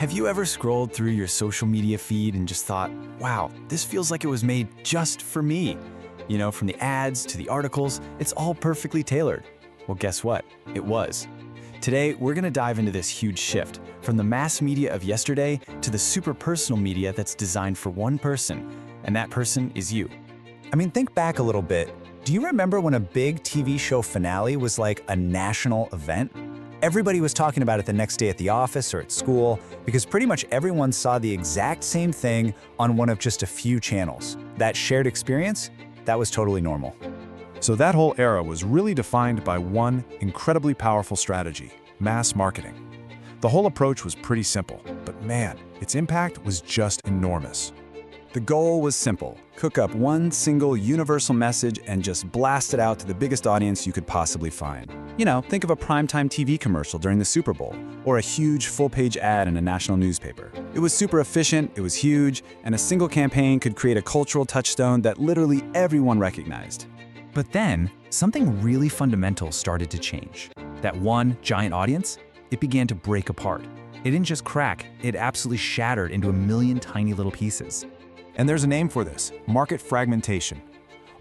Have you ever scrolled through your social media feed and just thought, wow, this feels like it was made just for me? You know, from the ads to the articles, it's all perfectly tailored. Well, guess what? It was. Today, we're going to dive into this huge shift from the mass media of yesterday to the super personal media that's designed for one person, and that person is you. I mean, think back a little bit. Do you remember when a big TV show finale was like a national event? Everybody was talking about it the next day at the office or at school because pretty much everyone saw the exact same thing on one of just a few channels. That shared experience, that was totally normal. So that whole era was really defined by one incredibly powerful strategy: mass marketing. The whole approach was pretty simple, but man, its impact was just enormous. The goal was simple: cook up one single universal message and just blast it out to the biggest audience you could possibly find. You know, think of a primetime TV commercial during the Super Bowl, or a huge full-page ad in a national newspaper. It was super efficient, it was huge, and a single campaign could create a cultural touchstone that literally everyone recognized. But then, something really fundamental started to change. That one giant audience, it began to break apart. It didn't just crack, it absolutely shattered into a million tiny little pieces. And there's a name for this: market fragmentation.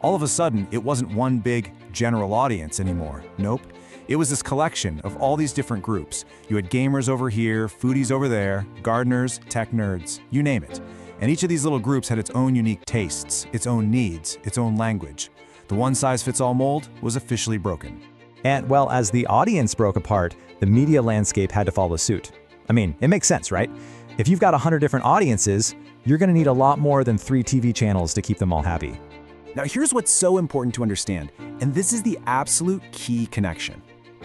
All of a sudden, it wasn't one big general audience anymore. Nope. It was this collection of all these different groups. You had gamers over here, foodies over there, gardeners, tech nerds, you name it. And each of these little groups had its own unique tastes, its own needs, its own language. The one-size-fits-all mold was officially broken. And, well, as the audience broke apart, the media landscape had to follow suit. I mean, it makes sense, right? If you've got 100 different audiences, you're going to need a lot more than 3 TV channels to keep them all happy. Now here's what's so important to understand, and this is the absolute key connection.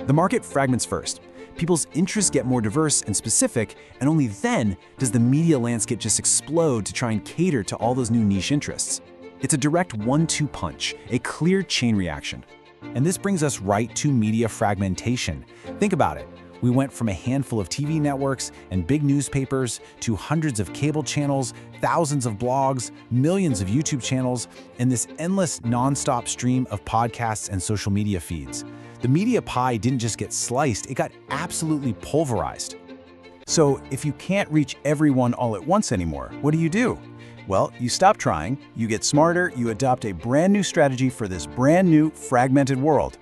The market fragments first. People's interests get more diverse and specific, and only then does the media landscape just explode to try and cater to all those new niche interests. It's a direct 1-2 punch, a clear chain reaction. And this brings us right to media fragmentation. Think about it. We went from a handful of TV networks and big newspapers to hundreds of cable channels, thousands of blogs, millions of YouTube channels, and this endless nonstop stream of podcasts and social media feeds. The media pie didn't just get sliced, it got absolutely pulverized. So if you can't reach everyone all at once anymore, what do? Well, you stop trying, you get smarter, you adopt a brand new strategy for this brand new fragmented world.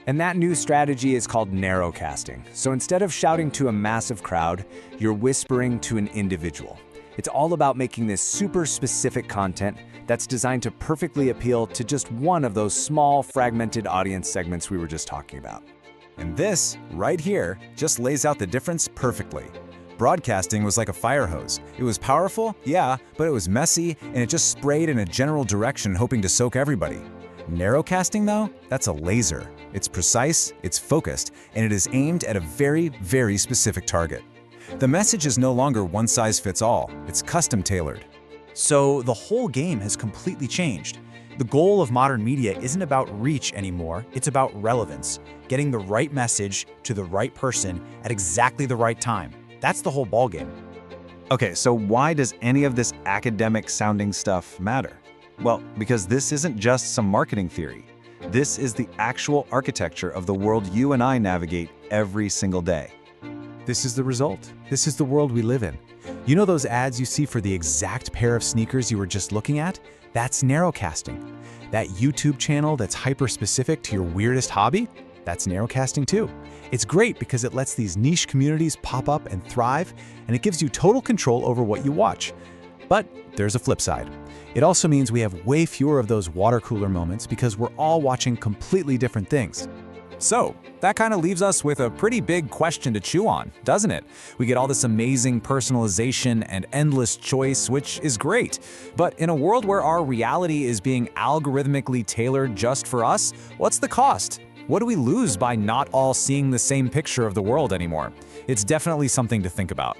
And that new strategy is called narrowcasting. So instead of shouting to a massive crowd, you're whispering to an individual. It's all about making this super specific content that's designed to perfectly appeal to just one of those small, fragmented audience segments we were just talking about. And this, right here, just lays out the difference perfectly. Broadcasting was like a fire hose. It was powerful, yeah, but it was messy, and it just sprayed in a general direction hoping to soak everybody. Narrowcasting, though, that's a laser. It's precise, it's focused, and it is aimed at a very, very specific target. The message is no longer one size fits all, it's custom tailored. So the whole game has completely changed. The goal of modern media isn't about reach anymore, it's about relevance, getting the right message to the right person at exactly the right time. That's the whole ballgame. Okay, so why does any of this academic-sounding stuff matter? Well, because this isn't just some marketing theory. This is the actual architecture of the world you and I navigate every single day. This is the result. This is the world we live in. You know those ads you see for the exact pair of sneakers you were just looking at? That's narrowcasting. That YouTube channel that's hyper-specific to your weirdest hobby? That's narrowcasting too. It's great because it lets these niche communities pop up and thrive, and it gives you total control over what you watch. But there's a flip side. It also means we have way fewer of those water cooler moments because we're all watching completely different things. So, that kind of leaves us with a pretty big question to chew on, doesn't it? We get all this amazing personalization and endless choice, which is great. But in a world where our reality is being algorithmically tailored just for us, what's the cost? What do we lose by not all seeing the same picture of the world anymore? It's definitely something to think about.